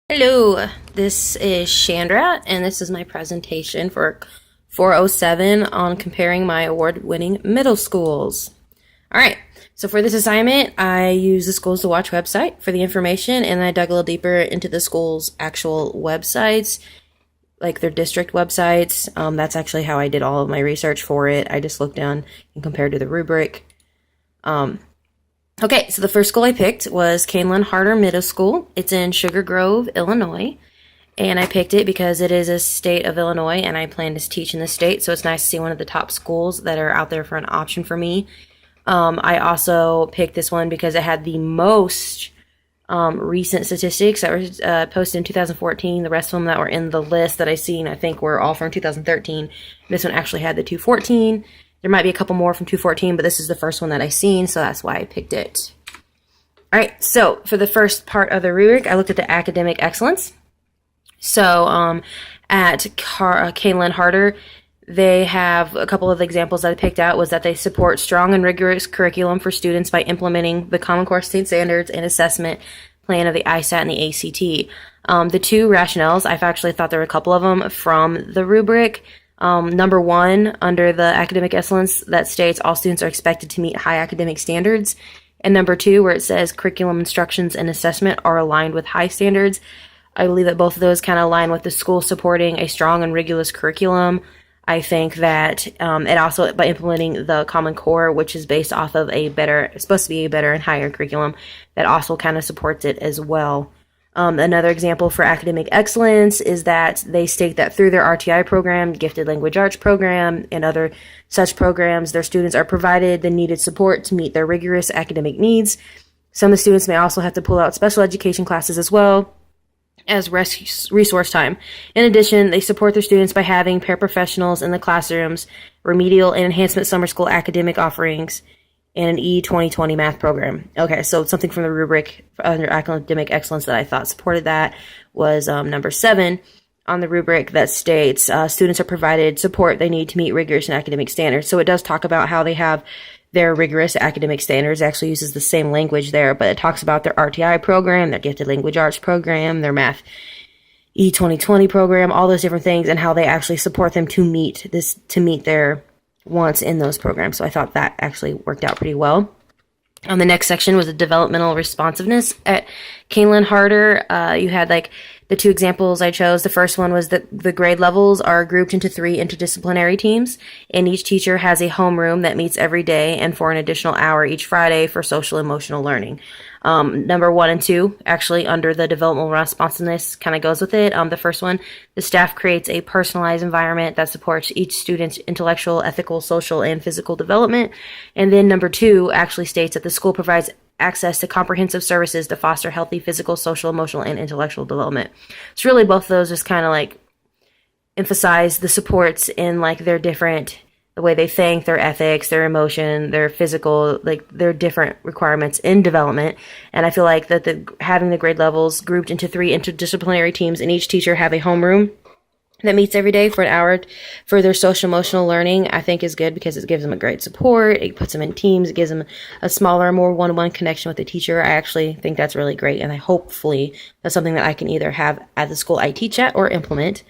Hello, this is Chandra, and this is my presentation for 407 on comparing my award-winning middle schools. All right, so for this assignment, I used the Schools to Watch website for the information, and I dug a little deeper into the school's actual websites, like their district websites. That's actually how I did all of my research for it. I just looked down and compared to the rubric. Okay, so the first school I picked was Canelan Harder Middle School. It's in Sugar Grove, Illinois. And I picked it because it is a state of Illinois and I plan to teach in the state. So it's nice to see one of the top schools that are out there for an option for me. I also picked this one because it had the most recent statistics that were posted in 2014. The rest of them that were in the list that I seen, I think, were all from 2013. This one actually had the 214. There might be a couple more from 214, but this is the first one that I seen, so that's why I picked it. All right, so for the first part of the rubric, I looked at the academic excellence. So at Canelan Harder, they have a couple of examples that I picked out was that they support strong and rigorous curriculum for students by implementing the Common Core State Standards and assessment plan of the ISAT and the ACT. The two rationales, I've actually thought there were a couple of them from the rubric. Number one, under the academic excellence, that states all students are expected to meet high academic standards. And number two, where it says curriculum instructions and assessment are aligned with high standards. I believe that both of those kind of align with the school supporting a strong and rigorous curriculum. I think that it also, by implementing the Common Core, which is based off of supposed to be a better and higher curriculum, that also kind of supports it as well. Another example for academic excellence is that they state that through their RTI program, Gifted Language Arts program, and other such programs, their students are provided the needed support to meet their rigorous academic needs. Some of the students may also have to pull out special education classes as well as resource time. In addition, they support their students by having paraprofessionals in the classrooms, remedial and enhancement summer school academic offerings, and an E2020 math program. Okay, so something from the rubric under academic excellence that I thought supported that was number 7 on the rubric that states students are provided support they need to meet rigorous and academic standards. So it does talk about how they have their rigorous academic standards. It actually uses the same language there, but it talks about their RTI program, their Gifted Language Arts program, their math E2020 program, all those different things, and how they actually support them to meet their wants in those programs. So I thought that actually worked out pretty well. The next section was the developmental responsiveness at Canelan Harder. You had like the two examples I chose. The first one was that the grade levels are grouped into 3 interdisciplinary teams, and each teacher has a homeroom that meets every day and for an additional hour each Friday for social emotional learning. Number 1 and 2, actually under the developmental responsiveness, kind of goes with it. The first one, the staff creates a personalized environment that supports each student's intellectual, ethical, social, and physical development. And then number 2 actually states that the school provides access to comprehensive services to foster healthy physical, social, emotional, and intellectual development. So really both of those just kind of like emphasize the supports in like their different, the way they think, their ethics, their emotion, their physical, like their different requirements in development. And I feel like that having the grade levels grouped into 3 interdisciplinary teams and each teacher have a homeroom that meets every day for an hour for their social emotional learning, I think is good because it gives them a great support. It puts them in teams. It gives them a smaller, more one-on-one connection with the teacher. I actually think that's really great. And hopefully that's something that I can either have at the school I teach at or implement.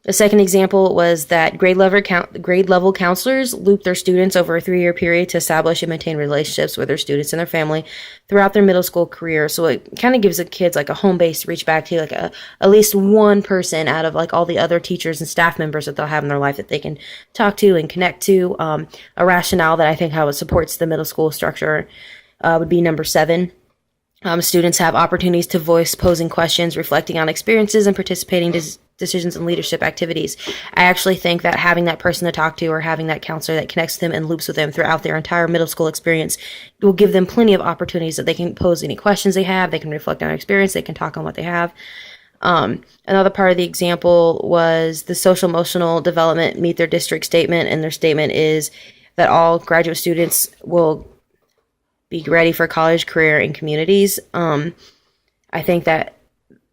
The second example was that grade level counselors loop their students over a 3-year period to establish and maintain relationships with their students and their family throughout their middle school career. So it kind of gives the kids like a home base to reach back to, like at least one person out of like all the other teachers and staff members that they'll have in their life that they can talk to and connect to. A rationale that I think how it supports the middle school structure would be number 7. Students have opportunities to voice posing questions, reflecting on experiences, and participating decisions and leadership activities. I actually think that having that person to talk to or having that counselor that connects them and loops with them throughout their entire middle school experience will give them plenty of opportunities that they can pose any questions they have, they can reflect on their experience, they can talk on what they have. Another part of the example was the social emotional development meet their district statement, and their statement is that all graduate students will be ready for college, career, and communities. I think that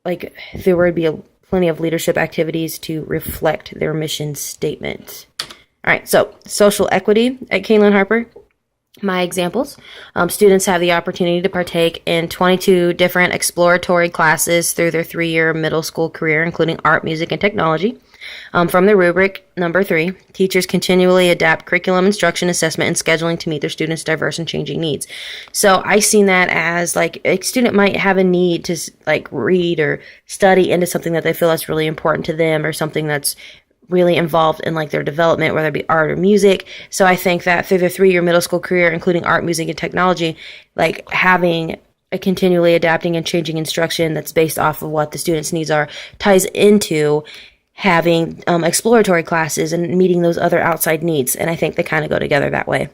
like there would be plenty of leadership activities to reflect their mission statement. All right, so social equity at Canelan Harper. My examples, students have the opportunity to partake in 22 different exploratory classes through their 3-year middle school career, including art, music, and technology. From the rubric number 3, teachers continually adapt curriculum, instruction, assessment, and scheduling to meet their students' diverse and changing needs. So I seen that as like a student might have a need to like read or study into something that they feel that's really important to them, or something that's really involved in like their development, whether it be art or music. So I think that through their 3-year middle school career, including art, music, and technology, like having a continually adapting and changing instruction that's based off of what the students' needs are ties into having exploratory classes and meeting those other outside needs. And I think they kind of go together that way.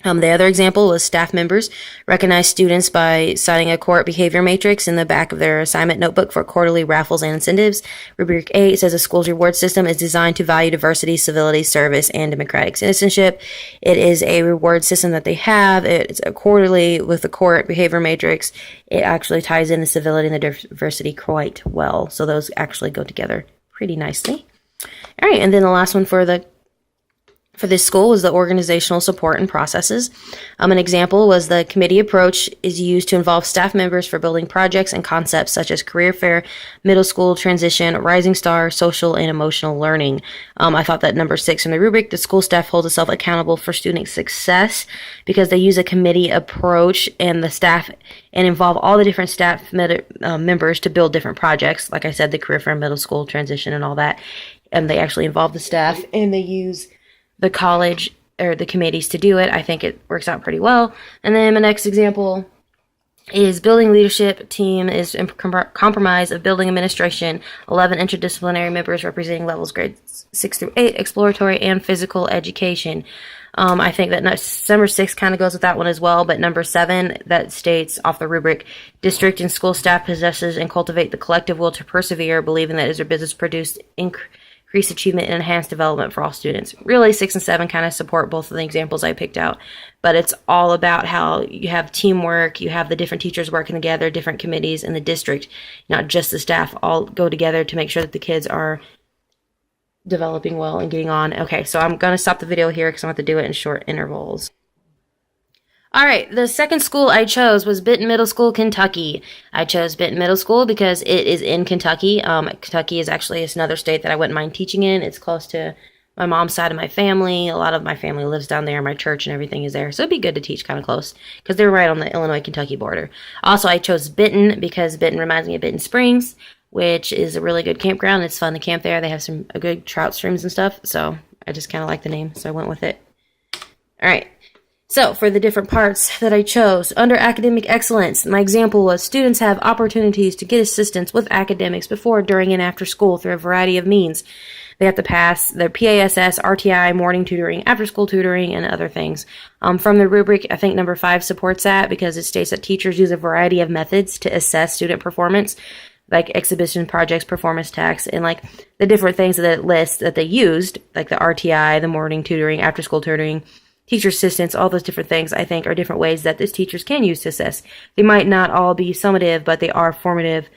The other example was staff members recognize students by citing a court behavior matrix in the back of their assignment notebook for quarterly raffles and incentives. Rubric 8 says a school's reward system is designed to value diversity, civility, service, and democratic citizenship. It is a reward system that they have. It's a quarterly with the court behavior matrix. It actually ties in the civility and the diversity quite well. So those actually go together pretty nicely. All right, and then the last one for this school was the organizational support and processes. An example was the committee approach is used to involve staff members for building projects and concepts such as career fair, middle school transition, rising star, social, and emotional learning. I thought that number 6 in the rubric, the school staff holds itself accountable for student success because they use a committee approach and the staff and involve all the different staff members to build different projects. Like I said, the career fair, middle school transition, and all that. And they actually involve the staff and they use the college or the committees to do it. I think it works out pretty well. And then my next example is building leadership team is comprised of building administration, 11 interdisciplinary members representing levels grades 6 through 8, exploratory and physical education. I think that number 6 kind of goes with that one as well, but number 7 that states off the rubric, district and school staff possesses and cultivate the collective will to persevere, believing that as their business produced increase achievement and enhance development for all students. Really, 6 and 7 kind of support both of the examples I picked out, but it's all about how you have teamwork, you have the different teachers working together, different committees in the district, not just the staff, all go together to make sure that the kids are developing well and getting on. Okay, so I'm going to stop the video here because I want to do it in short intervals. All right, the second school I chose was Benton Middle School, Kentucky. I chose Benton Middle School because it is in Kentucky. Kentucky is actually another state that I wouldn't mind teaching in. It's close to my mom's side of my family. A lot of my family lives down there. My church and everything is there. So it'd be good to teach kind of close because they're right on the Illinois-Kentucky border. Also, I chose Benton because Benton reminds me of Benton Springs, which is a really good campground. It's fun to camp there. They have some good trout streams and stuff. So I just kind of like the name, so I went with it. All right. So for the different parts that I chose, under academic excellence, my example was students have opportunities to get assistance with academics before, during, and after school through a variety of means. They have to pass their PASS, RTI, morning tutoring, after-school tutoring, and other things. From the rubric, I think number 5 supports that because it states that teachers use a variety of methods to assess student performance, like exhibition projects, performance tasks, and like the different things that it lists that they used, like the RTI, the morning tutoring, after-school tutoring, teacher assistants, all those different things, I think, are different ways that these teachers can use to assess. They might not all be summative, but they are formative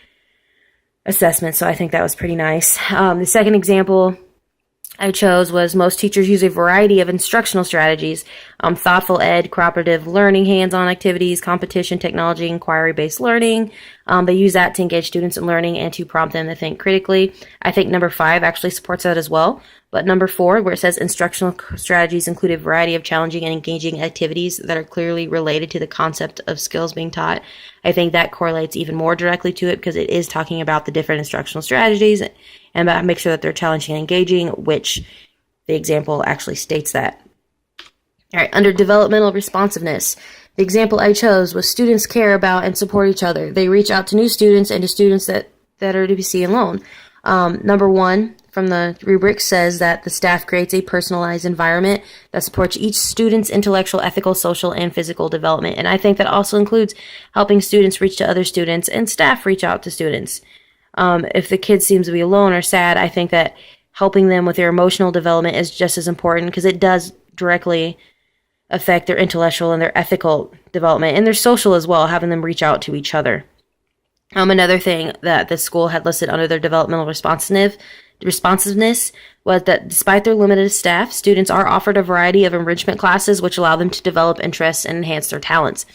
assessments, so I think that was pretty nice. The second example I chose was most teachers use a variety of instructional strategies, thoughtful ed, cooperative learning, hands-on activities, competition, technology, inquiry-based learning. They use that to engage students in learning and to prompt them to think critically. I think number 5 actually supports that as well. But number 4, where it says instructional strategies include a variety of challenging and engaging activities that are clearly related to the concept of skills being taught, I think that correlates even more directly to it because it is talking about the different instructional strategies and about make sure that they're challenging and engaging, which the example actually states that. All right, under developmental responsiveness, the example I chose was students care about and support each other. They reach out to new students and to students that are to be seen alone. Number 1 from the rubric says that the staff creates a personalized environment that supports each student's intellectual, ethical, social, and physical development. And I think that also includes helping students reach to other students and staff reach out to students. If the kid seems to be alone or sad, I think that helping them with their emotional development is just as important because it does directly affect their intellectual and their ethical development and their social as well, having them reach out to each other. Another thing that the school had listed under their developmental responsiveness was that despite their limited staff, students are offered a variety of enrichment classes which allow them to develop interests and enhance their talents.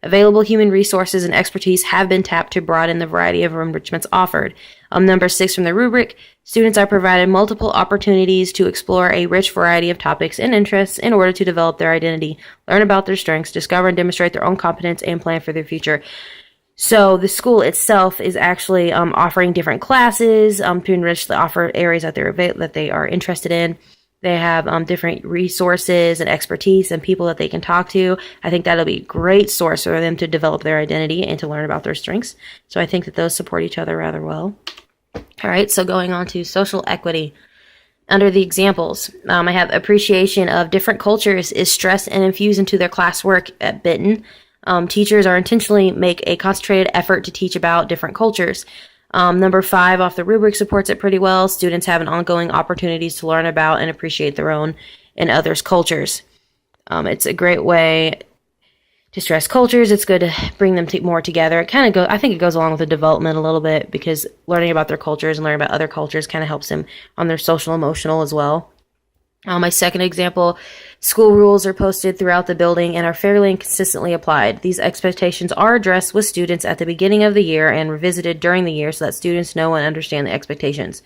Available human resources and expertise have been tapped to broaden the variety of enrichments offered. Number 6 from the rubric, students are provided multiple opportunities to explore a rich variety of topics and interests in order to develop their identity, learn about their strengths, discover and demonstrate their own competence, and plan for their future. So the school itself is actually offering different classes to enrich the offer areas that they are interested in. They have different resources and expertise and people that they can talk to. I think that'll be a great source for them to develop their identity and to learn about their strengths. So I think that those support each other rather well. All right, so going on to social equity. Under the examples, I have appreciation of different cultures is stressed and infused into their classwork at Benton. Teachers are intentionally make a concentrated effort to teach about different cultures. Number 5 off the rubric supports it pretty well. Students have an ongoing opportunities to learn about and appreciate their own and others' cultures. It's a great way to stress cultures. It's good to bring them more together. I think it goes along with the development a little bit because learning about their cultures and learning about other cultures kind of helps them on their social emotional as well. My second example, school rules are posted throughout the building and are fairly and consistently applied. These expectations are addressed with students at the beginning of the year and revisited during the year so that students know and understand the expectations.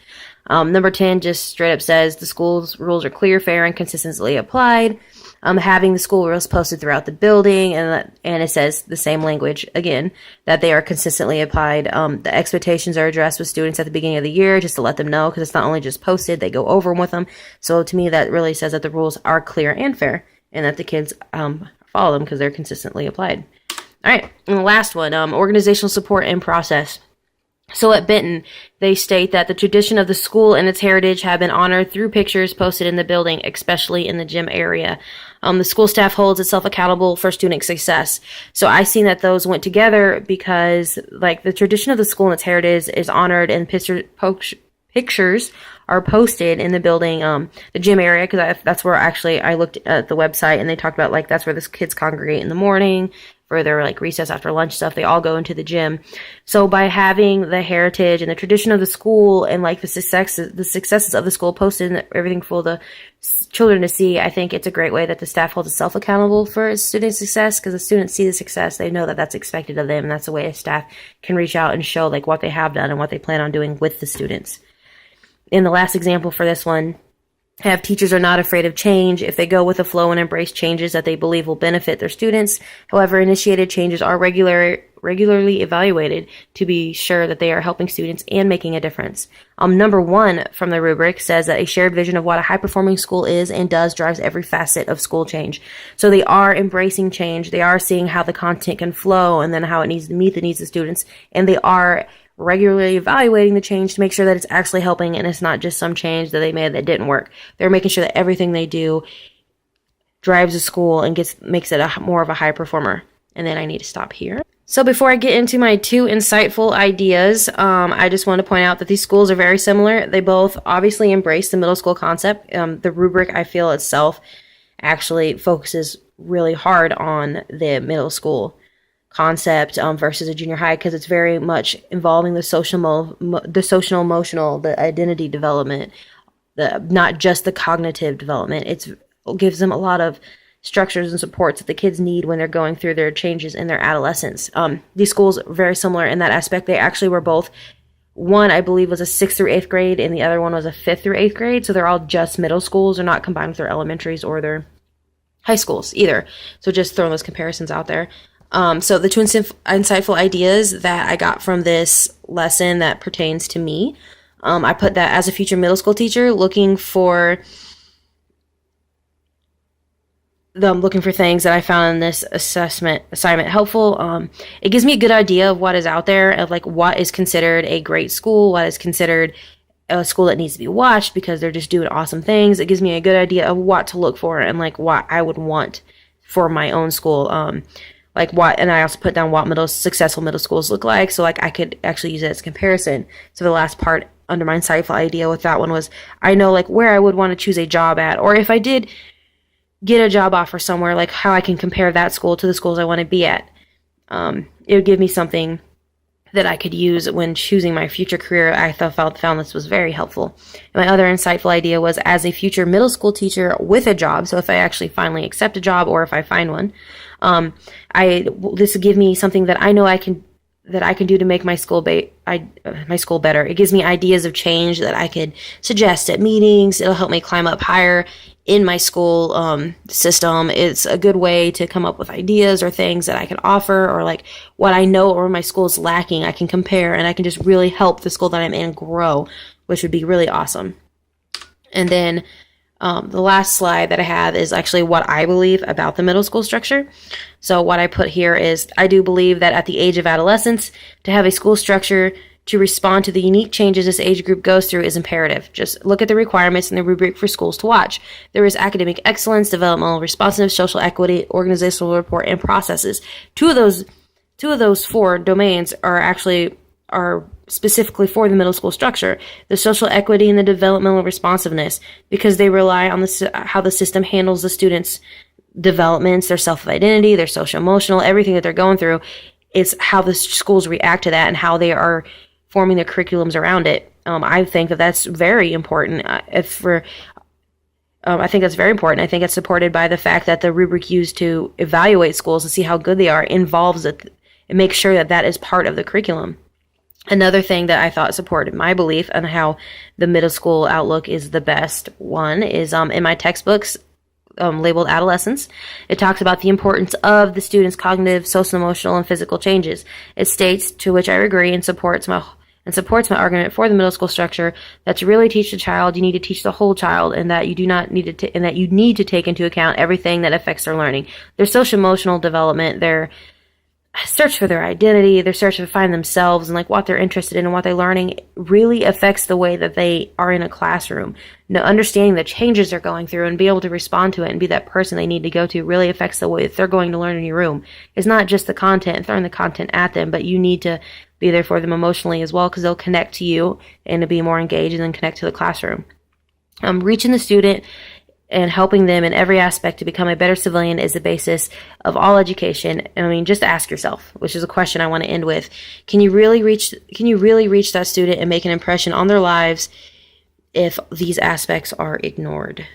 Number 10 just straight up says the school's rules are clear, fair, and consistently applied. Having the school rules posted throughout the building, and it says the same language again, that they are consistently applied. The expectations are addressed with students at the beginning of the year just to let them know, because it's not only just posted, they go over them with them. So to me, that really says that the rules are clear and fair, and that the kids follow them because they're consistently applied. All right, and the last one, organizational support and process. So at Benton, they state that the tradition of the school and its heritage have been honored through pictures posted in the building, especially in the gym area. The school staff holds itself accountable for student success. So I seen that those went together because, like, the tradition of the school and its heritage is honored, and pictures are posted in the building, the gym area, because that's where actually I looked at the website and they talked about, like, that's where the kids congregate in the morning for their, like, recess after lunch stuff. They all go into the gym. So by having the heritage and the tradition of the school and, like, the successes of the school posted and everything for the children to see, I think it's a great way that the staff holds itself accountable for student success, because the students see the success, they know that that's expected of them, and that's a way a staff can reach out and show, like, what they have done and what they plan on doing with the students. In the last example for this one, have teachers are not afraid of change if they go with the flow and embrace changes that they believe will benefit their students. However, initiated changes are regularly evaluated to be sure that they are helping students and making a difference. Number 1 from the rubric says that a shared vision of what a high-performing school is and does drives every facet of school change. So they are embracing change. They are seeing how the content can flow and then how it needs to meet the needs of students. And they are regularly evaluating the change to make sure that it's actually helping and it's not just some change that they made that didn't work. They're making sure that everything they do drives the school and makes it more of a high performer. And then I need to stop here. So before I get into my 2 insightful ideas, I just want to point out that these schools are very similar. They both obviously embrace the middle school concept. The rubric, I feel itself, actually focuses really hard on the middle school concept versus a junior high, because it's very much involving the social emotional, the identity development, not just the cognitive development. It gives them a lot of structures and supports that the kids need when they're going through their changes in their adolescence. These schools are very similar in that aspect. They actually were both, one I believe was a 6th through 8th grade and the other one was a 5th through 8th grade. So they're all just middle schools. They're not combined with their elementaries or their high schools either. So just throwing those comparisons out there. So the 2 insightful ideas that I got from this lesson that pertains to me, I put that as a future middle school teacher, looking for things that I found in this assignment helpful. It gives me a good idea of what is out there, of, like, what is considered a great school, what is considered a school that needs to be watched because they're just doing awesome things. It gives me a good idea of what to look for and, like, what I would want for my own school. And I also put down what successful middle schools look like, so, like, I could actually use it as a comparison. So the last part under my insightful idea with that one was, I know, like, where I would want to choose a job at, or if I did get a job offer somewhere, like, how I can compare that school to the schools I want to be at. It would give me something that I could use when choosing my future career. I found this was very helpful. And my other insightful idea was, as a future middle school teacher with a job, so if I actually finally accept a job or if I find one, this would give me something that I know I can do to make my school better. It gives me ideas of change that I could suggest at meetings. It'll help me climb up higher in my school system. It's a good way to come up with ideas or things that I can offer, or like what I know or my school is lacking. I can compare, and I can just really help the school that I'm in grow, which would be really awesome. And then the last slide that I have is actually what I believe about the middle school structure. So what I put here is, I do believe that at the age of adolescence, to have a school structure to respond to the unique changes this age group goes through is imperative. Just look at the requirements and the rubric for schools to watch. There is academic excellence, developmental responsiveness, social equity, organizational rapport, and processes. Two of those four domains are specifically for the middle school structure. The social equity and the developmental responsiveness, because they rely on how the system handles the students' developments, their self-identity, their social-emotional, everything that they're going through. It's how the schools react to that and how they are forming their curriculums around it. I think that's very important. I think that's very important. I think it's supported by the fact that the rubric used to evaluate schools and see how good they are involves it and makes sure that is part of the curriculum. Another thing that I thought supported my belief on how the middle school outlook is the best one is in my textbooks labeled Adolescence. It talks about the importance of the students' cognitive, social, emotional, and physical changes. It states, to which I agree, and supports my argument for the middle school structure, that to really teach the child, you need to teach the whole child, and that you need to take into account everything that affects their learning, their social emotional development, their search for their identity, their search to find themselves, and like what they're interested in and what they're learning really affects the way that they are in a classroom. Understanding the changes they're going through and be able to respond to it and be that person they need to go to really affects the way that they're going to learn in your room. It's not just the content and throwing the content at them, but you need to be there for them emotionally as well, because they'll connect to you and to be more engaged and then connect to the classroom. Reaching the student and helping them in every aspect to become a better civilian is the basis of all education. I mean, just ask yourself, which is a question I want to end with. Can you really reach that student and make an impression on their lives if these aspects are ignored?